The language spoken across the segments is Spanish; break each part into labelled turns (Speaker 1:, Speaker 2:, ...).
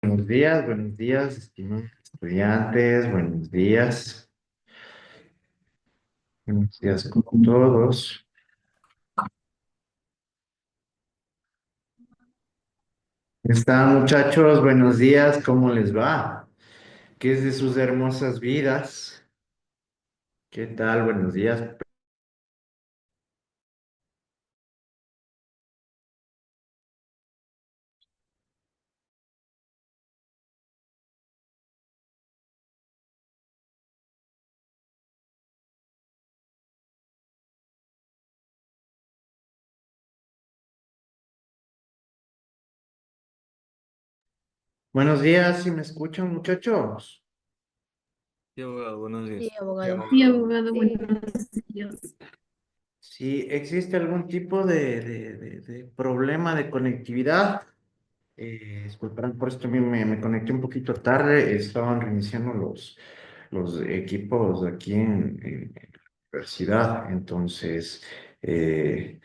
Speaker 1: buenos días, estimados estudiantes, buenos días con todos. ¿Cómo están, muchachos? Buenos días, ¿cómo les va? ¿Qué es de sus hermosas vidas? ¿Qué tal? Buenos días. Buenos días, ¿si me escuchan, muchachos?
Speaker 2: Sí, abogado, buenos
Speaker 3: Sí,
Speaker 2: días.
Speaker 3: abogado.
Speaker 4: Sí, abogado, buenos días.
Speaker 1: Si existe algún tipo de problema de conectividad, disculparán por esto, me conecté un poquito tarde, estaban reiniciando los equipos aquí en la universidad, entonces eh,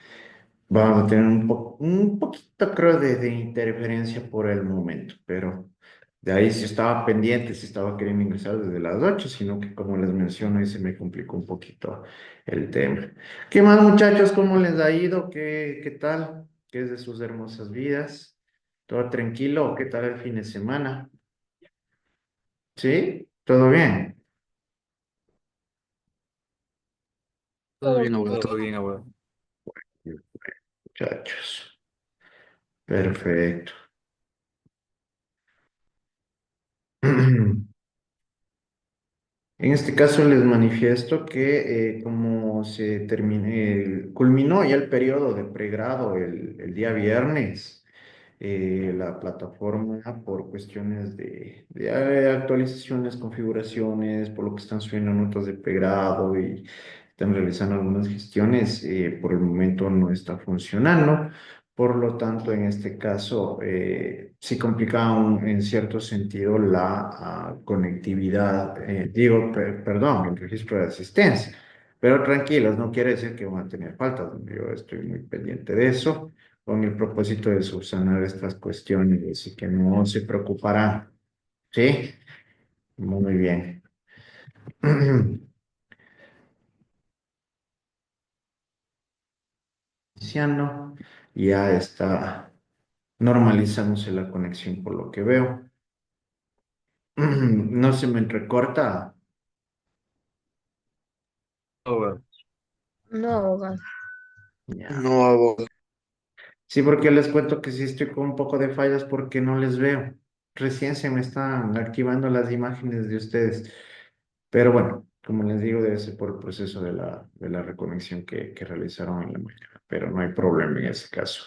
Speaker 1: vamos a tener un poquito, creo, de interferencia por el momento, pero de ahí sí estaba pendiente, si estaba queriendo ingresar desde las 8, sino que como les menciono, ahí se me complicó un poquito el tema. ¿Qué más, muchachos? ¿Cómo les ha ido? ¿Qué tal? ¿Qué es de sus hermosas vidas? ¿Todo tranquilo? ¿Qué tal el fin de semana? ¿Sí? ¿Todo bien?
Speaker 2: Todo
Speaker 3: Todo
Speaker 2: bien,
Speaker 3: bien,
Speaker 2: abogado, todo
Speaker 3: abogado.
Speaker 2: bien, abogado.
Speaker 1: Muchachos. Perfecto. En este caso les manifiesto que como culminó ya el periodo de pregrado el día viernes, la plataforma por cuestiones de actualizaciones, configuraciones, por lo que están subiendo notas de pregrado y están realizando algunas gestiones, por el momento no está funcionando. Por lo tanto, en este caso, sí complica en cierto sentido la conectividad, perdón, el registro de asistencia. Pero tranquilos, no quiere decir que van a tener faltas. Yo estoy muy pendiente de eso, con el propósito de subsanar estas cuestiones y que no se preocuparán. ¿Sí? Muy bien. Iniciando, ya está normalizándose la conexión por lo que veo. No se me entrecorta.
Speaker 2: Abogado.
Speaker 3: No, abogado.
Speaker 1: Ya.
Speaker 2: No, abogado.
Speaker 1: Sí, porque les cuento que sí estoy con un poco de fallas porque no les veo. Recién se me están activando las imágenes de ustedes. Pero bueno, como les digo, debe ser por el proceso de la reconexión que realizaron en la mañana. Pero no hay problema en ese caso.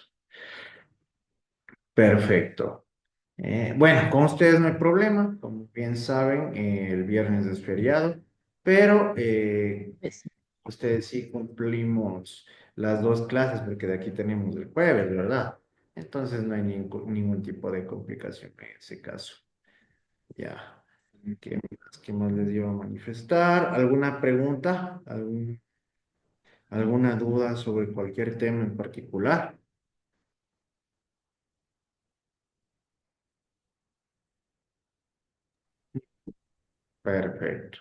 Speaker 1: Perfecto. Bueno, con ustedes no hay problema. Como bien saben, el viernes es feriado, pero
Speaker 3: Pues,
Speaker 1: ustedes sí cumplimos las dos clases porque de aquí tenemos el jueves, ¿verdad? Entonces no hay ningún tipo de complicación en ese caso. Ya. ¿Qué más les iba a manifestar? ¿Alguna pregunta? ¿Alguna duda sobre cualquier tema en particular? Perfecto.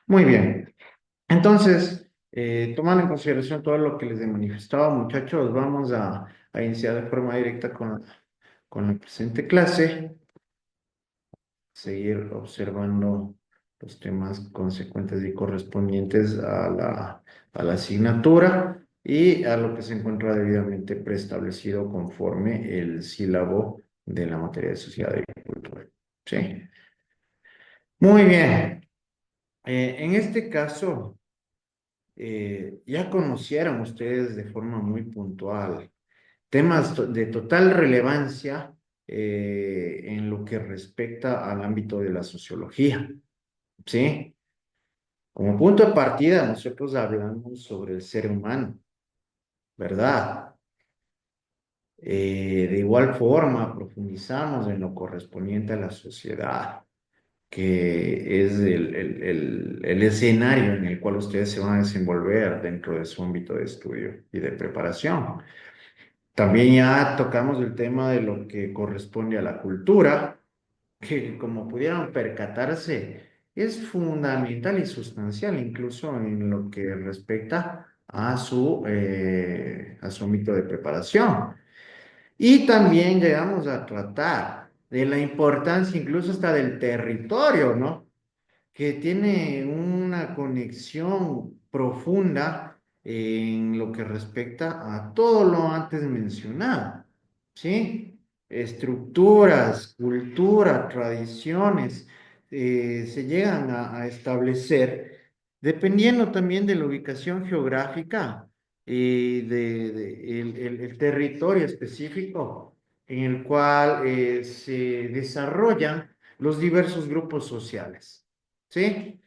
Speaker 1: Muy bien. Entonces, tomando en consideración todo lo que les he manifestado, muchachos, vamos a iniciar de forma directa con la presente clase, seguir observando los temas consecuentes y correspondientes a la asignatura y a lo que se encuentra debidamente preestablecido conforme el sílabo de la materia de sociedad y cultura. ¿Sí? Muy bien. En este caso, ya conocieron ustedes de forma muy puntual temas de total relevancia en lo que respecta al ámbito de la sociología, ¿sí? Como punto de partida, nosotros hablamos sobre el ser humano, ¿verdad? De igual forma, profundizamos en lo correspondiente a la sociedad, que es el escenario en el cual ustedes se van a desenvolver dentro de su ámbito de estudio y de preparación. También ya tocamos el tema de lo que corresponde a la cultura, que, como pudieron percatarse, es fundamental y sustancial, incluso en lo que respecta a su ámbito de preparación. Y también llegamos a tratar de la importancia incluso hasta del territorio, ¿no? Que tiene una conexión profunda en lo que respecta a todo lo antes mencionado, ¿sí? Estructuras, cultura, tradiciones, se llegan a establecer dependiendo también de la ubicación geográfica y el territorio específico en el cual se desarrollan los diversos grupos sociales. ¿Sí?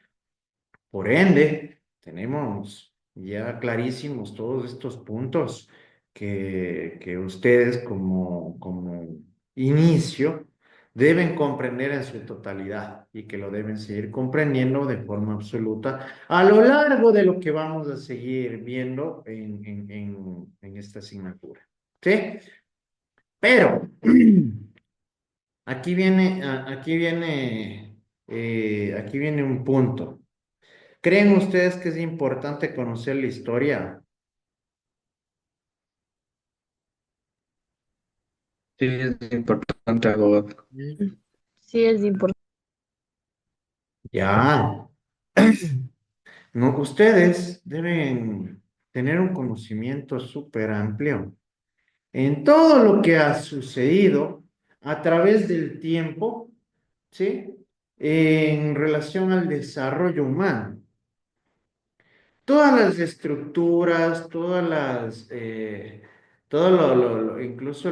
Speaker 1: Por ende, tenemos ya clarísimos todos estos puntos que ustedes como inicio deben comprender en su totalidad y que lo deben seguir comprendiendo de forma absoluta a lo largo de lo que vamos a seguir viendo en esta asignatura. ¿Sí? Pero aquí viene un punto. ¿Creen ustedes que es importante conocer la historia?
Speaker 2: Sí, es importante, abogado.
Speaker 3: Sí, es importante.
Speaker 1: Ya. No, ustedes deben tener un conocimiento súper amplio en todo lo que ha sucedido a través del tiempo, ¿sí? En relación al desarrollo humano. Todas las estructuras, todo incluso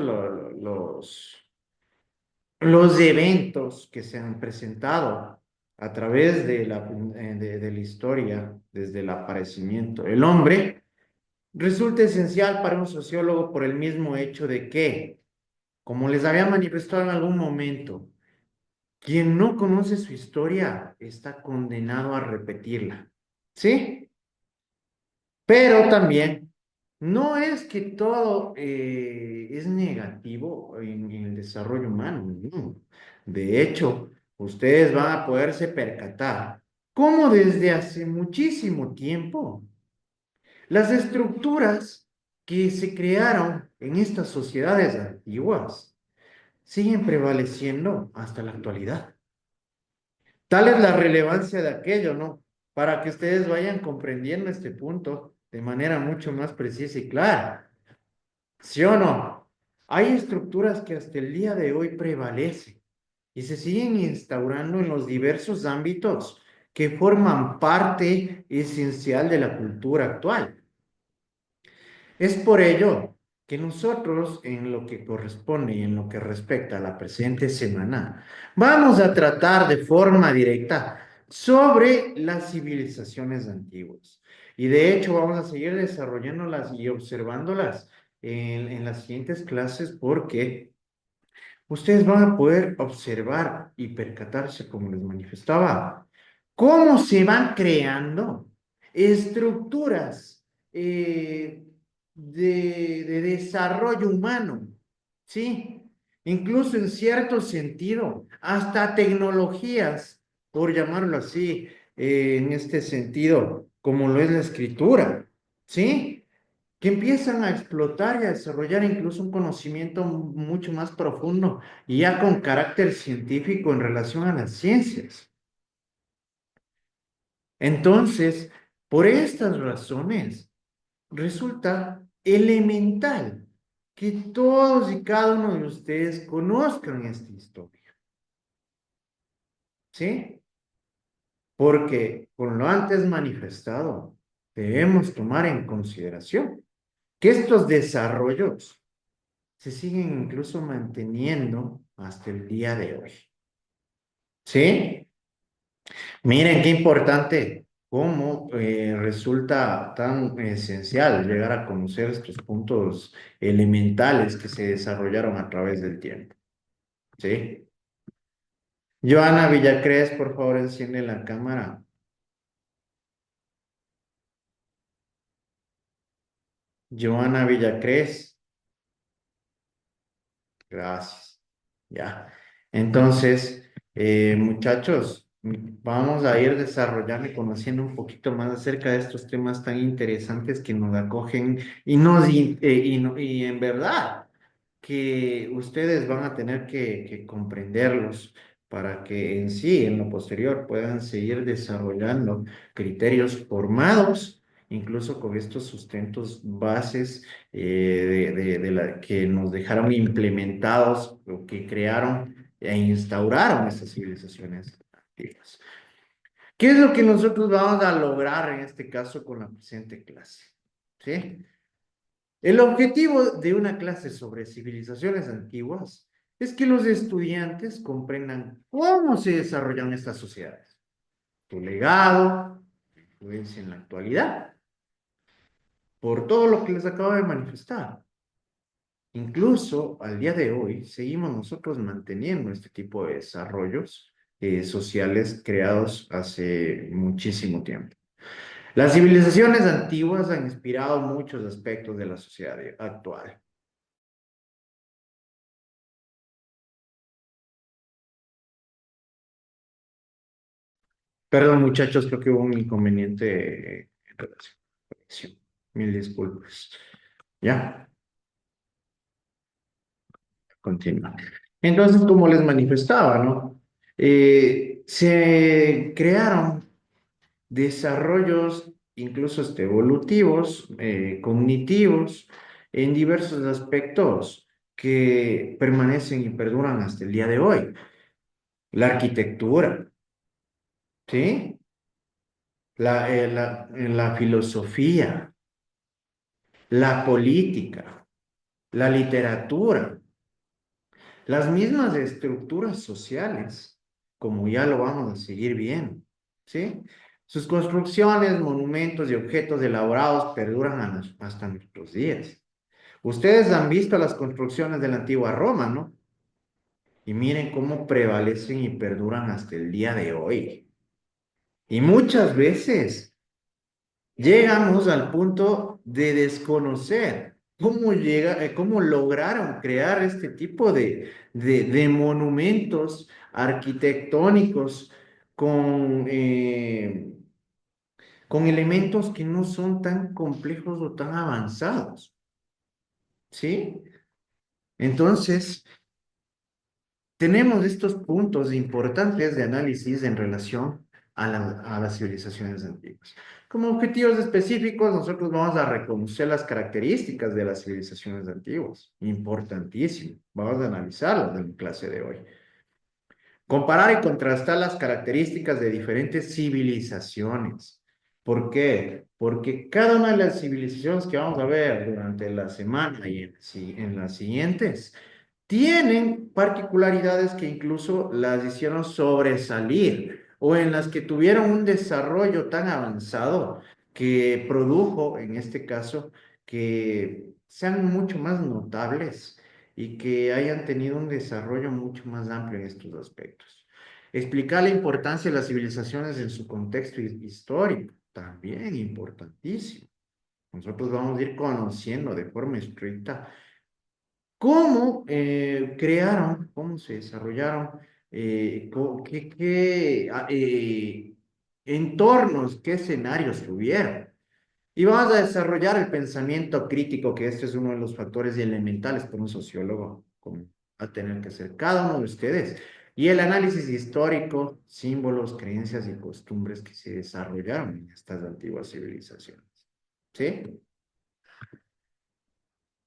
Speaker 1: los eventos que se han presentado a través de la historia, desde el aparecimiento del hombre, resulta esencial para un sociólogo por el mismo hecho de que, como les había manifestado en algún momento, quien no conoce su historia está condenado a repetirla. ¿Sí? Pero también no es que todo es negativo en el desarrollo humano, no. De hecho, ustedes van a poderse percatar cómo desde hace muchísimo tiempo las estructuras que se crearon en estas sociedades antiguas siguen prevaleciendo hasta la actualidad. Tal es la relevancia de aquello, ¿no? Para que ustedes vayan comprendiendo este punto de manera mucho más precisa y clara. ¿Sí o no? Hay estructuras que hasta el día de hoy prevalecen y se siguen instaurando en los diversos ámbitos que forman parte esencial de la cultura actual. Es por ello que nosotros, en lo que corresponde y en lo que respecta a la presente semana, vamos a tratar de forma directa sobre las civilizaciones antiguas. Y de hecho vamos a seguir desarrollándolas y observándolas en las siguientes clases porque ustedes van a poder observar y percatarse, como les manifestaba, cómo se van creando estructuras de desarrollo humano, ¿sí? Incluso en cierto sentido, hasta tecnologías, por llamarlo así, en este sentido, como lo es la escritura, ¿sí? Que empiezan a explotar y a desarrollar incluso un conocimiento mucho más profundo y ya con carácter científico en relación a las ciencias. Entonces, por estas razones, resulta elemental que todos y cada uno de ustedes conozcan esta historia, ¿sí? Porque con lo antes manifestado, debemos tomar en consideración que estos desarrollos se siguen incluso manteniendo hasta el día de hoy. ¿Sí? Miren qué importante cómo resulta tan esencial llegar a conocer estos puntos elementales que se desarrollaron a través del tiempo. ¿Sí? Joana Villacrés, por favor, enciende la cámara. Joana Villacrés, gracias. Ya. Entonces, Muchachos, vamos a ir desarrollando y conociendo un poquito más acerca de estos temas tan interesantes que nos acogen y y en verdad que ustedes van a tener que comprenderlos para que en sí, en lo posterior, puedan seguir desarrollando criterios formados, incluso con estos sustentos bases que nos dejaron implementados o que crearon e instauraron estas civilizaciones antiguas. ¿Qué es lo que nosotros vamos a lograr en este caso con la presente clase? ¿Sí? El objetivo de una clase sobre civilizaciones antiguas es que los estudiantes comprendan cómo se desarrollan estas sociedades, su legado, su influencia en la actualidad, por todo lo que les acabo de manifestar. Incluso al día de hoy seguimos nosotros manteniendo este tipo de desarrollos sociales creados hace muchísimo tiempo. Las civilizaciones antiguas han inspirado muchos aspectos de la sociedad actual. Perdón, muchachos, creo que hubo un inconveniente en relación con la conexión. Mil disculpas. Ya, continúa. Entonces, como les manifestaba, ¿no? Se crearon desarrollos incluso evolutivos, cognitivos, en diversos aspectos que permanecen y perduran hasta el día de hoy. La arquitectura, ¿sí? La filosofía, la política, la literatura, las mismas estructuras sociales, como ya lo vamos a seguir viendo, ¿sí? Sus construcciones, monumentos y objetos elaborados perduran hasta nuestros días. Ustedes han visto las construcciones de la antigua Roma, ¿no? Y miren cómo prevalecen y perduran hasta el día de hoy. Y muchas veces llegamos al punto de desconocer cómo lograron crear este tipo de monumentos arquitectónicos con, eh, con elementos que no son tan complejos o tan avanzados, ¿sí? Entonces, tenemos estos puntos importantes de análisis en relación a las civilizaciones antiguas. Como objetivos específicos, nosotros vamos a reconocer las características de las civilizaciones antiguas. Importantísimo. Vamos a analizarlas en la clase de hoy. Comparar y contrastar las características de diferentes civilizaciones. ¿Por qué? Porque cada una de las civilizaciones que vamos a ver durante la semana y en las siguientes tienen particularidades que incluso las hicieron sobresalir o en las que tuvieron un desarrollo tan avanzado que produjo, en este caso, que sean mucho más notables y que hayan tenido un desarrollo mucho más amplio en estos aspectos. Explicar la importancia de las civilizaciones en su contexto histórico, también importantísimo. Nosotros vamos a ir conociendo de forma estricta cómo crearon, cómo se desarrollaron, qué entornos, qué escenarios tuvieron. Y vamos a desarrollar el pensamiento crítico, que este es uno de los factores elementales para un sociólogo, como va a tener que hacer cada uno de ustedes. Y el análisis histórico, símbolos, creencias y costumbres que se desarrollaron en estas antiguas civilizaciones. ¿Sí?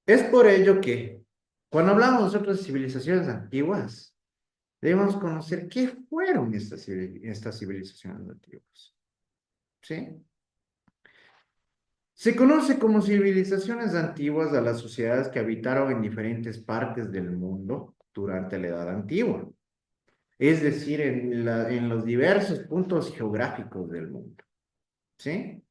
Speaker 1: Es por ello que cuando hablamos nosotros de civilizaciones antiguas, debemos conocer qué fueron estas civilizaciones antiguas. ¿Sí? Se conoce como civilizaciones antiguas a las sociedades que habitaron en diferentes partes del mundo durante la Edad Antigua, es decir, en los diversos puntos geográficos del mundo. ¿Sí?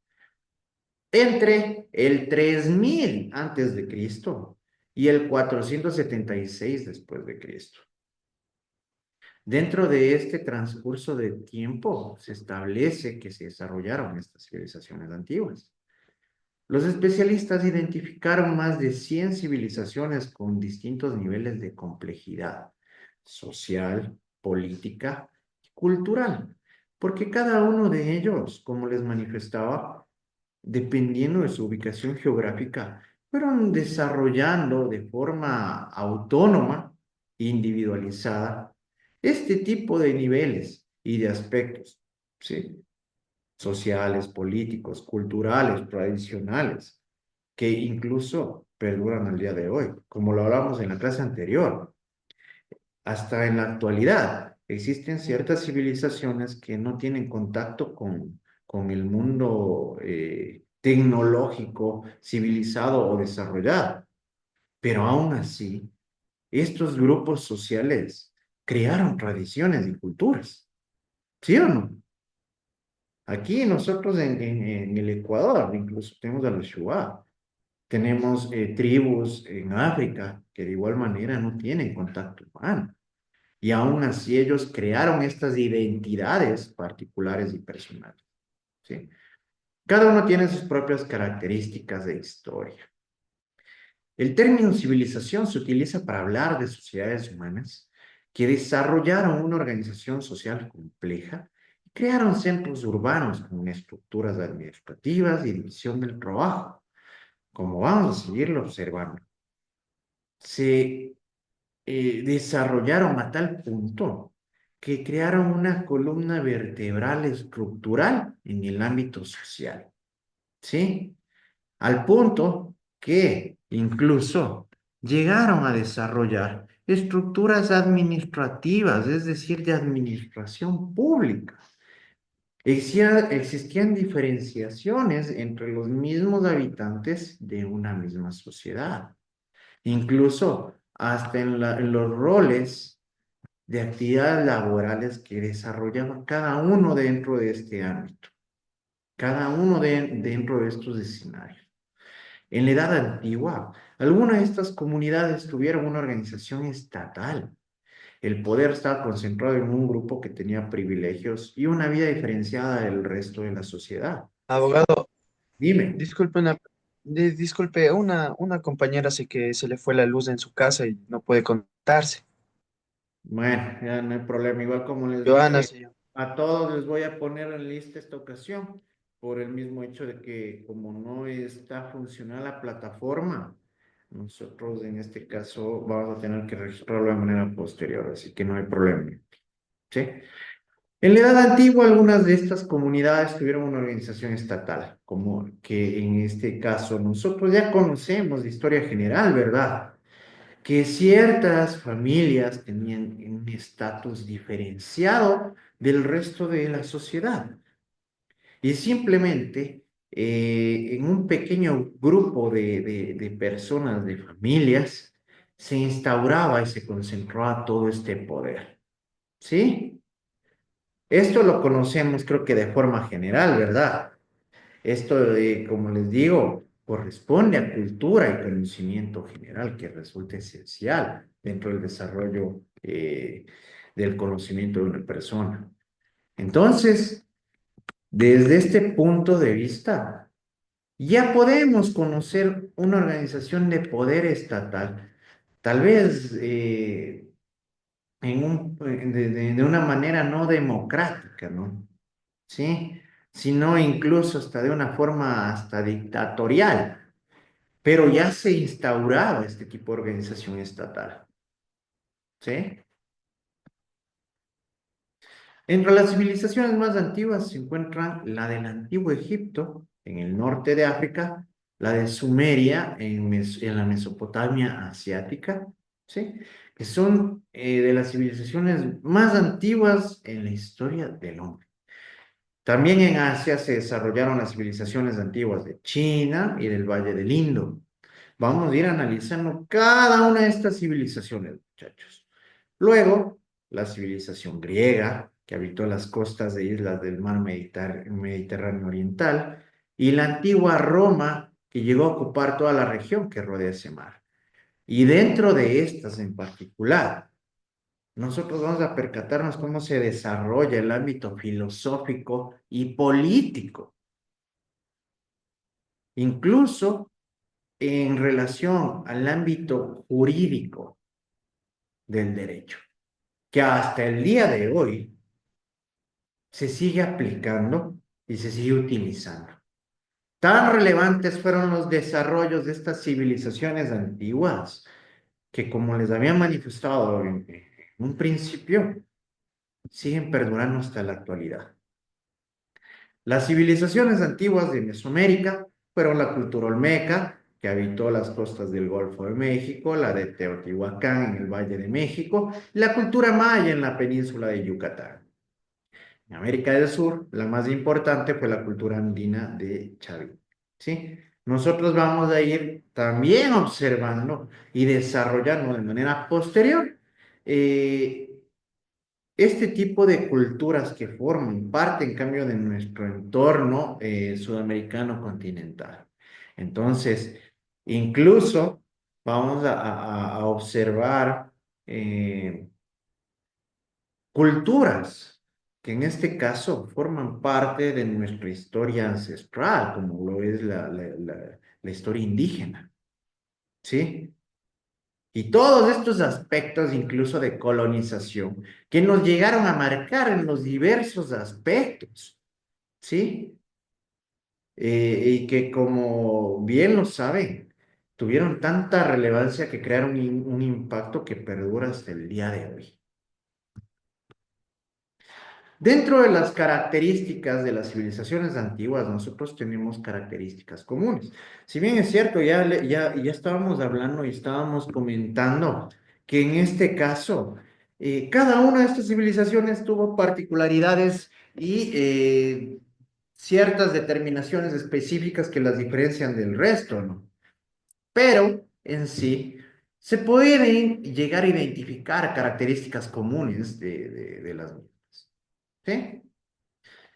Speaker 1: Entre el 3000 antes de Cristo y el 476 después de Cristo. Dentro de este transcurso de tiempo se establece que se desarrollaron estas civilizaciones antiguas. Los especialistas identificaron más de 100 civilizaciones con distintos niveles de complejidad social, política y cultural, porque cada uno de ellos, como les manifestaba, dependiendo de su ubicación geográfica, fueron desarrollando de forma autónoma, individualizada, este tipo de niveles y de aspectos, ¿sí? Sociales, políticos, culturales, tradicionales, que incluso perduran al día de hoy, como lo hablamos en la clase anterior. Hasta en la actualidad existen ciertas civilizaciones que no tienen contacto con el mundo tecnológico, civilizado o desarrollado, pero aún así, estos grupos sociales crearon tradiciones y culturas, ¿sí o no? Aquí nosotros en el Ecuador, incluso tenemos a los Shuar, tenemos tribus en África que de igual manera no tienen contacto humano. Y aún así ellos crearon estas identidades particulares y personales, ¿sí? Cada uno tiene sus propias características de historia. El término civilización se utiliza para hablar de sociedades humanas que desarrollaron una organización social compleja y crearon centros urbanos con estructuras administrativas y división del trabajo, como vamos a seguirlo observando. Se desarrollaron a tal punto que crearon una columna vertebral estructural en el ámbito social, ¿sí? Al punto que incluso llegaron a desarrollar estructuras administrativas, es decir, de administración pública. Existían diferenciaciones entre los mismos habitantes de una misma sociedad, incluso hasta en los roles de actividades laborales que desarrollaba cada uno dentro de este ámbito, cada uno dentro de estos escenarios. En la Edad Antigua, algunas de estas comunidades tuvieron una organización estatal. El poder estaba concentrado en un grupo que tenía privilegios y una vida diferenciada del resto de la sociedad.
Speaker 2: Abogado,
Speaker 1: Dime.
Speaker 2: disculpe, una compañera sí que se le fue la luz en su casa y no puede conectarse.
Speaker 1: Bueno, ya no hay problema. Igual como les
Speaker 2: Joana,
Speaker 1: dije,
Speaker 2: señor.
Speaker 1: a todos les voy a poner en lista esta ocasión por el mismo hecho de que como no está funcional la plataforma, nosotros en este caso vamos a tener que registrarlo de manera posterior, así que no hay problema. ¿Sí? En la Edad Antigua, algunas de estas comunidades tuvieron una organización estatal, como que en este caso nosotros ya conocemos de historia general, ¿verdad? Que ciertas familias tenían un estatus diferenciado del resto de la sociedad. Y simplemente en un pequeño grupo de personas, de familias, se instauraba y se concentraba todo este poder. ¿Sí? Esto lo conocemos creo que de forma general, ¿verdad? Esto, como les digo, corresponde a cultura y conocimiento general que resulta esencial dentro del desarrollo del conocimiento de una persona. Entonces, desde este punto de vista, ya podemos conocer una organización de poder estatal, tal vez de una manera no democrática, ¿no? ¿Sí? Sino incluso hasta de una forma hasta dictatorial, pero ya se instauraba este tipo de organización estatal, ¿sí? Entre las civilizaciones más antiguas se encuentran la del antiguo Egipto, en el norte de África, la de Sumeria, en la Mesopotamia asiática, ¿sí? Que son de las civilizaciones más antiguas en la historia del hombre. También en Asia se desarrollaron las civilizaciones antiguas de China y del Valle del Indo. Vamos a ir analizando cada una de estas civilizaciones, muchachos. Luego, la civilización griega, que habitó las costas de islas del mar Mediterráneo Oriental, y la antigua Roma, que llegó a ocupar toda la región que rodea ese mar. Y dentro de estas en particular, nosotros vamos a percatarnos cómo se desarrolla el ámbito filosófico y político, incluso en relación al ámbito jurídico del derecho. que hasta el día de hoy se sigue aplicando y se sigue utilizando. Tan relevantes fueron los desarrollos de estas civilizaciones antiguas que, como les había manifestado en un principio, siguen perdurando hasta la actualidad. Las civilizaciones antiguas de Mesoamérica fueron la cultura olmeca, que habitó las costas del Golfo de México, la de Teotihuacán en el Valle de México, y la cultura maya en la península de Yucatán. En América del Sur, la más importante fue la cultura andina de Chavín. ¿Sí? Nosotros vamos a ir también observando y desarrollando de manera posterior eh, este tipo de culturas que forman parte, en cambio, de nuestro entorno sudamericano continental. Entonces, incluso vamos a observar culturas que en este caso forman parte de nuestra historia ancestral, como lo es la historia indígena, ¿sí? Y todos estos aspectos, incluso de colonización, que nos llegaron a marcar en los diversos aspectos, ¿sí? Y que, como bien lo saben, tuvieron tanta relevancia que crearon un impacto que perdura hasta el día de hoy. Dentro de las características de las civilizaciones antiguas, nosotros tenemos características comunes. Si bien es cierto, ya estábamos hablando y estábamos comentando que en este caso, cada una de estas civilizaciones tuvo particularidades y ciertas determinaciones específicas que las diferencian del resto, ¿no? Pero en sí, se pueden llegar a identificar características comunes de las mismas. ¿Sí?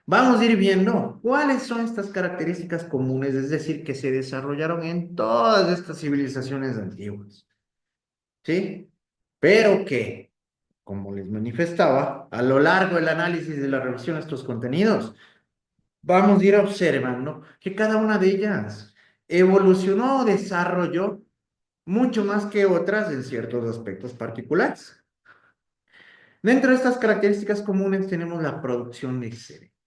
Speaker 1: Vamos a ir viendo cuáles son estas características comunes, es decir, que se desarrollaron en todas estas civilizaciones antiguas, ¿sí? Pero que, como les manifestaba, a lo largo del análisis de la revisión de estos contenidos, vamos a ir observando que cada una de ellas evolucionó o desarrolló mucho más que otras en ciertos aspectos particulares. Dentro de estas características comunes tenemos la producción de excedentes.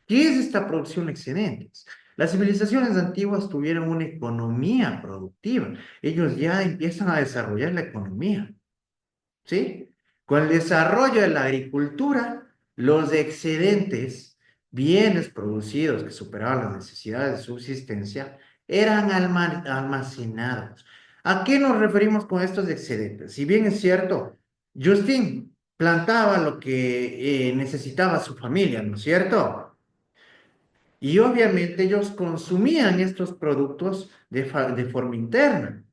Speaker 1: ¿Qué es esta producción excedentes? Las civilizaciones antiguas tuvieron una economía productiva. Ellos ya empiezan a desarrollar la economía, ¿sí? Con el desarrollo de la agricultura, los excedentes, bienes producidos que superaban las necesidades de subsistencia, eran almacenados. ¿A qué nos referimos con estos excedentes? Si bien es cierto, Justin plantaba lo que necesitaba su familia, ¿no es cierto? Y obviamente ellos consumían estos productos de forma interna.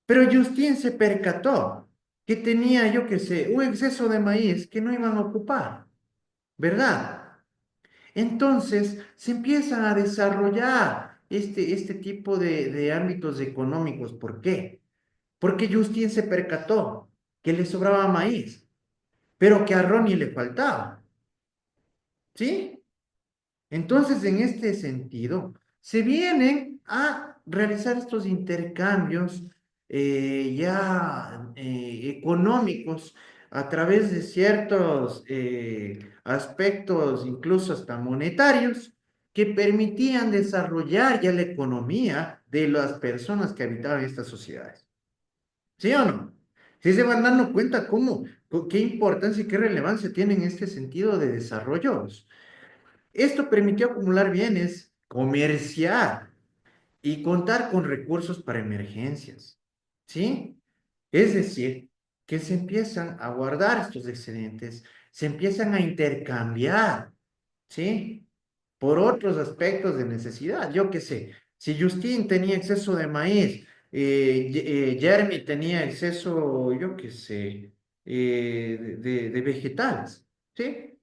Speaker 1: Pero Justin se percató que tenía, yo qué sé, un exceso de maíz que no iban a ocupar, ¿verdad? Entonces se empiezan a desarrollar este tipo de ámbitos económicos. ¿Por qué? Porque Justin se percató que le sobraba maíz, pero que a Ronnie le faltaba, ¿sí? Entonces, en este sentido, se vienen a realizar estos intercambios económicos a través de ciertos aspectos, incluso hasta monetarios, que permitían desarrollar ya la economía de las personas que habitaban estas sociedades. ¿Sí o no? Sí se van dando cuenta qué importancia y qué relevancia tienen este sentido de desarrollos. Esto permitió acumular bienes, comerciar y contar con recursos para emergencias. ¿Sí? Es decir, que se empiezan a guardar estos excedentes, se empiezan a intercambiar, ¿sí? Por otros aspectos de necesidad. Yo qué sé, si Justin tenía exceso de maíz, Jeremy tenía exceso, yo qué sé, de vegetales, ¿sí?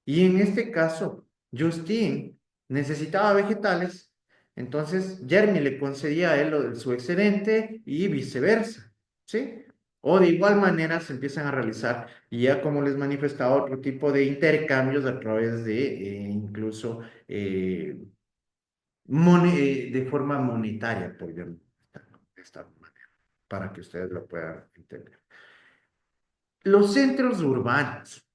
Speaker 1: Y en este caso, Justin necesitaba vegetales, entonces Jeremy le concedía a él su excedente y viceversa, ¿sí? O de igual manera se empiezan a realizar, y ya como les manifestaba, otro tipo de intercambios a través de incluso de forma monetaria, por ejemplo, de esta manera, para que ustedes lo puedan entender. los centros urbanos.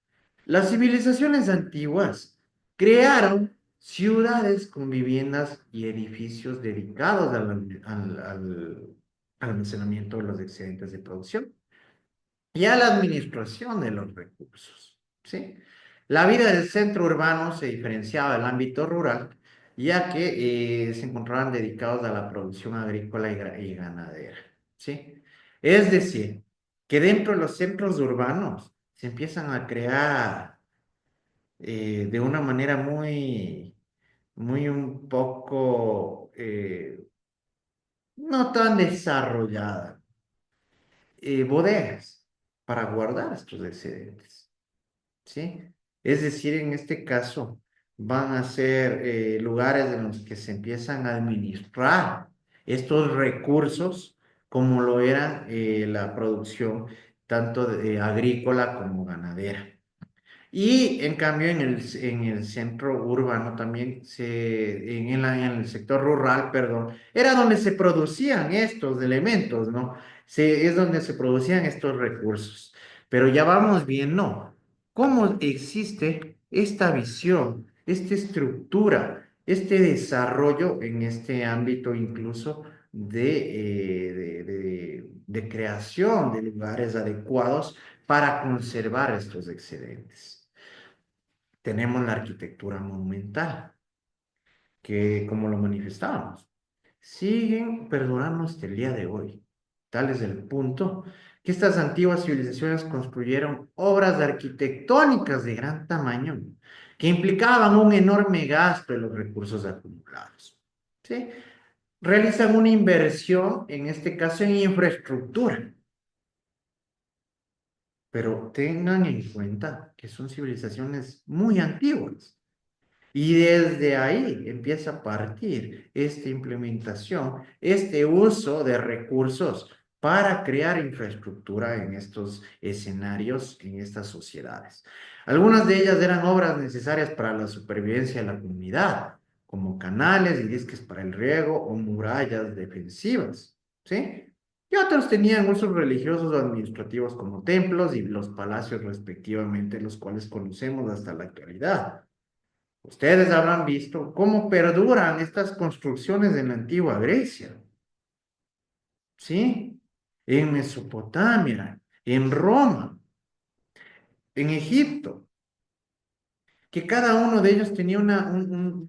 Speaker 1: Las civilizaciones antiguas crearon ciudades con viviendas y edificios dedicados al almacenamiento de los excedentes de producción y a la administración de los recursos, ¿sí? La vida del centro urbano se diferenciaba del ámbito rural, ya que se encontraban dedicados a la producción agrícola y ganadera, ¿sí? Es decir, que dentro de los centros urbanos se empiezan a crear de una manera muy un poco no tan desarrollada, bodegas para guardar estos excedentes, ¿sí? Es decir, en este caso van a ser lugares en los que se empiezan a administrar estos recursos como lo era la producción tanto agrícola como ganadera. Y en cambio en el centro urbano también, en el sector rural, perdón, era donde se producían estos elementos, ¿no? Es donde se producían estos recursos. Pero ya vamos viendo cómo existe esta visión, esta estructura, este desarrollo en este ámbito incluso de creación de lugares adecuados para conservar estos excedentes. Tenemos la arquitectura monumental, que como lo manifestábamos, siguen perdurando hasta el día de hoy. Tal es el punto que estas antiguas civilizaciones construyeron obras arquitectónicas de gran tamaño que implicaban un enorme gasto de los recursos acumulados. ¿Sí? Realizan una inversión, en este caso en infraestructura, pero tengan en cuenta que son civilizaciones muy antiguas. Y desde ahí empieza a partir esta implementación, este uso de recursos para crear infraestructura en estos escenarios, en estas sociedades. Algunas de ellas eran obras necesarias para la supervivencia de la comunidad, como canales y diques para el riego o murallas defensivas, ¿sí? Y otros tenían usos religiosos o administrativos como templos y los palacios respectivamente, los cuales conocemos hasta la actualidad. Ustedes habrán visto cómo perduran estas construcciones en la antigua Grecia, ¿sí? En Mesopotamia, en Roma, en Egipto, que cada uno de ellos tenía un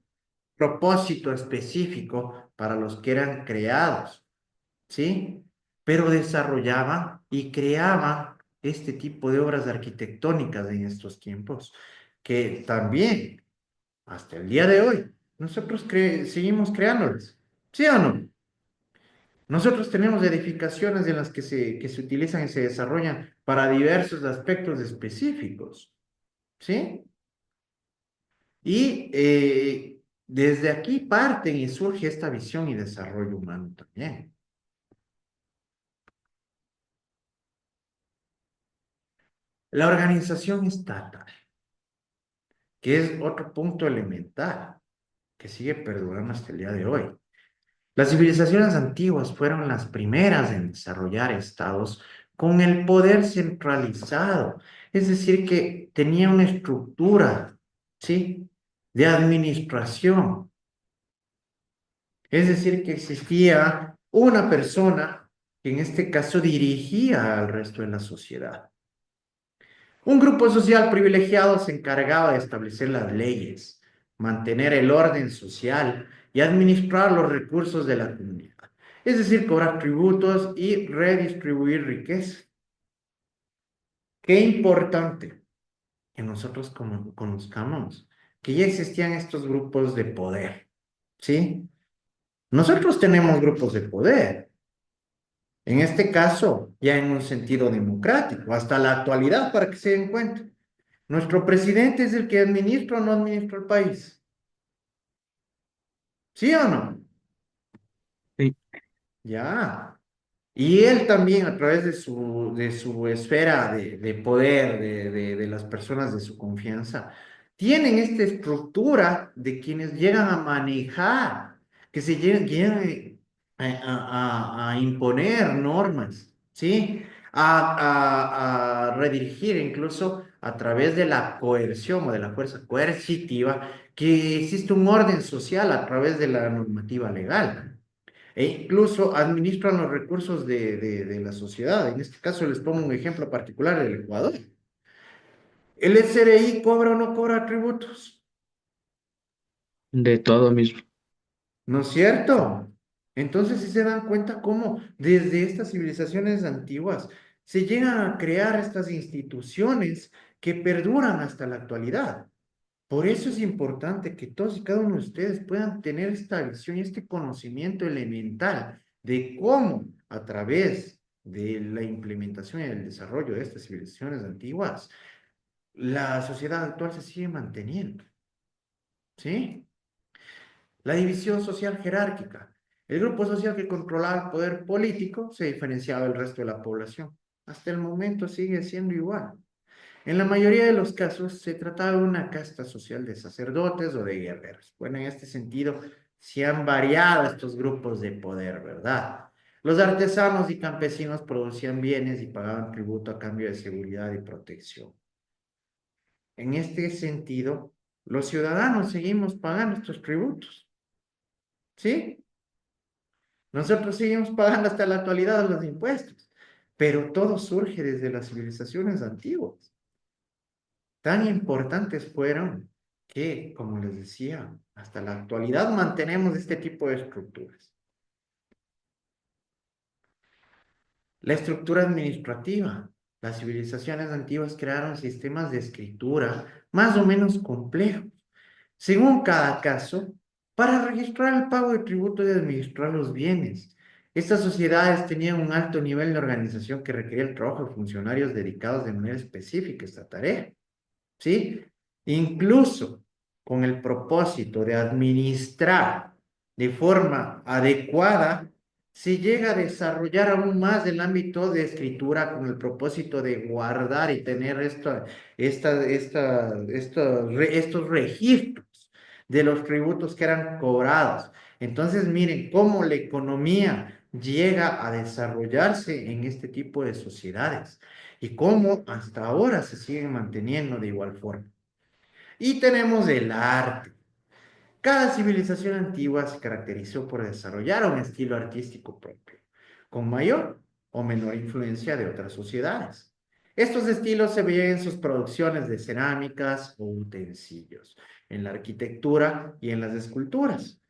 Speaker 1: propósito específico para los que eran creados, ¿sí? Pero desarrollaban y creaban este tipo de obras arquitectónicas en estos tiempos, que también hasta el día de hoy, nosotros seguimos creándolas, ¿sí o no? Nosotros tenemos edificaciones en las que se utilizan y se desarrollan para diversos aspectos específicos, ¿sí? Y desde aquí parten y surge esta visión y desarrollo humano también. La organización estatal, que es otro punto elemental que sigue perdurando hasta el día de hoy. Las civilizaciones antiguas fueron las primeras en desarrollar estados con el poder centralizado, es decir, que tenía una estructura, ¿sí? De administración, es decir, que existía una persona que en este caso dirigía al resto de la sociedad. Un grupo social privilegiado se encargaba de establecer las leyes, mantener el orden social y administrar los recursos de la comunidad, es decir, cobrar tributos y redistribuir riqueza. Qué importante que nosotros conozcamos que ya existían estos grupos de poder, ¿sí? Nosotros tenemos grupos de poder, en este caso, ya en un sentido democrático, hasta la actualidad, para que se den cuenta. Nuestro presidente es el que administra o no administra el país. ¿Sí o no?
Speaker 2: Sí.
Speaker 1: Ya. Y él también, a través de su esfera de poder, de las personas de su confianza, tienen esta estructura de quienes llegan a manejar, que llegan a imponer normas, ¿sí? a redirigir incluso a través de la coerción o de la fuerza coercitiva, que existe un orden social a través de la normativa legal. E incluso administran los recursos de la sociedad. En este caso les pongo un ejemplo particular del Ecuador. ¿El SRI cobra o no cobra tributos?
Speaker 2: De todo mismo.
Speaker 1: ¿No es cierto? Entonces, si se dan cuenta cómo desde estas civilizaciones antiguas se llegan a crear estas instituciones que perduran hasta la actualidad. Por eso es importante que todos y cada uno de ustedes puedan tener esta visión y este conocimiento elemental de cómo a través de la implementación y el desarrollo de estas civilizaciones antiguas, la sociedad actual se sigue manteniendo. ¿Sí? La división social jerárquica. El grupo social que controlaba el poder político se diferenciaba del resto de la población. Hasta el momento sigue siendo igual. En la mayoría de los casos se trataba de una casta social de sacerdotes o de guerreros. Bueno, en este sentido, se han variado estos grupos de poder, ¿verdad? Los artesanos y campesinos producían bienes y pagaban tributo a cambio de seguridad y protección. En este sentido, los ciudadanos seguimos pagando estos tributos, ¿sí? Nosotros seguimos pagando hasta la actualidad los impuestos, pero todo surge desde las civilizaciones antiguas. Tan importantes fueron que, como les decía, hasta la actualidad mantenemos este tipo de estructuras. La estructura administrativa. Las civilizaciones antiguas crearon sistemas de escritura más o menos complejos, según cada caso, para registrar el pago de tributo y administrar los bienes. Estas sociedades tenían un alto nivel de organización que requería el trabajo de funcionarios dedicados de manera específica a esta tarea. ¿Sí? Incluso con el propósito de administrar de forma adecuada, se llega a desarrollar aún más el ámbito de escritura con el propósito de guardar y tener estos registros de los tributos que eran cobrados. Entonces, miren cómo la economía llega a desarrollarse en este tipo de sociedades y cómo hasta ahora se siguen manteniendo de igual forma. Y tenemos el arte. Cada civilización antigua se caracterizó por desarrollar un estilo artístico propio, con mayor o menor influencia de otras sociedades. Estos estilos se veían en sus producciones de cerámicas o utensilios, en la arquitectura y en las esculturas.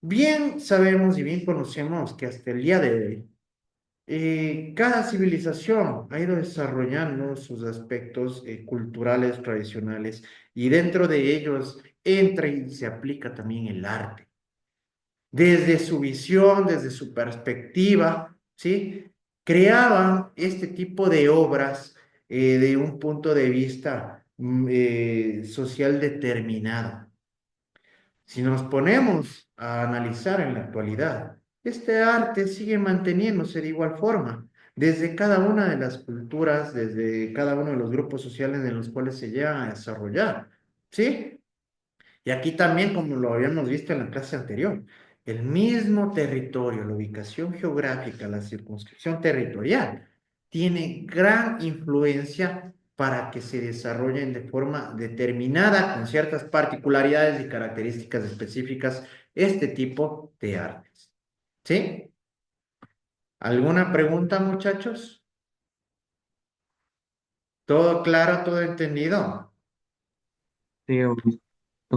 Speaker 1: Bien sabemos y bien conocemos que hasta el día de hoy, cada civilización ha ido desarrollando sus aspectos culturales, tradicionales, y dentro de ellos entra y se aplica también el arte. Desde su visión, desde su perspectiva, ¿sí? Creaban este tipo de obras de un punto de vista social determinado. Si nos ponemos a analizar en la actualidad, este arte sigue manteniéndose de igual forma, desde cada una de las culturas, desde cada uno de los grupos sociales en los cuales se llegan a desarrollar, ¿sí? Y aquí también, como lo habíamos visto en la clase anterior, el mismo territorio, la ubicación geográfica, la circunscripción territorial, tiene gran influencia para que se desarrollen de forma determinada, con ciertas particularidades y características específicas, este tipo de artes. ¿Sí? ¿Alguna pregunta, muchachos? ¿Todo claro, todo entendido?
Speaker 2: Sí, no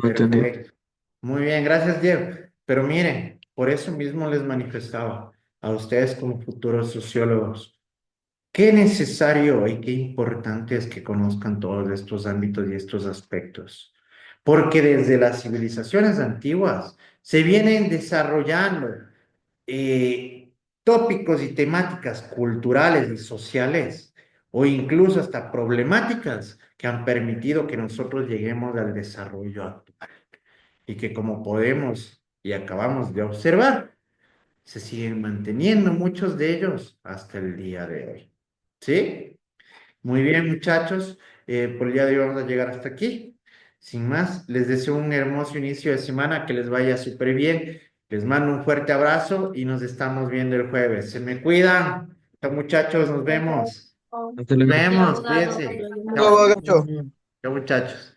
Speaker 2: entendí.
Speaker 1: Perfecto. Muy bien, gracias, Diego. Pero miren, por eso mismo les manifestaba a ustedes como futuros sociólogos, qué necesario y qué importante es que conozcan todos estos ámbitos y estos aspectos. Porque desde las civilizaciones antiguas se vienen desarrollando tópicos y temáticas culturales y sociales, o incluso hasta problemáticas que han permitido que nosotros lleguemos al desarrollo actual y que, como podemos y acabamos de observar, se siguen manteniendo muchos de ellos hasta el día de hoy. ¿Sí? Muy bien, muchachos. Por el día de hoy vamos a llegar hasta aquí. Sin más, les deseo un hermoso inicio de semana, que les vaya súper bien. Les mando un fuerte abrazo y nos estamos viendo el jueves. Se me cuidan. Chao, muchachos, nos vemos.
Speaker 2: Hasta
Speaker 1: Nos
Speaker 2: luego.
Speaker 1: vemos,
Speaker 3: Abogado,
Speaker 1: cuídense.
Speaker 3: lo
Speaker 2: Chao,
Speaker 1: Chao.
Speaker 2: Gacho.
Speaker 1: Chao, muchachos.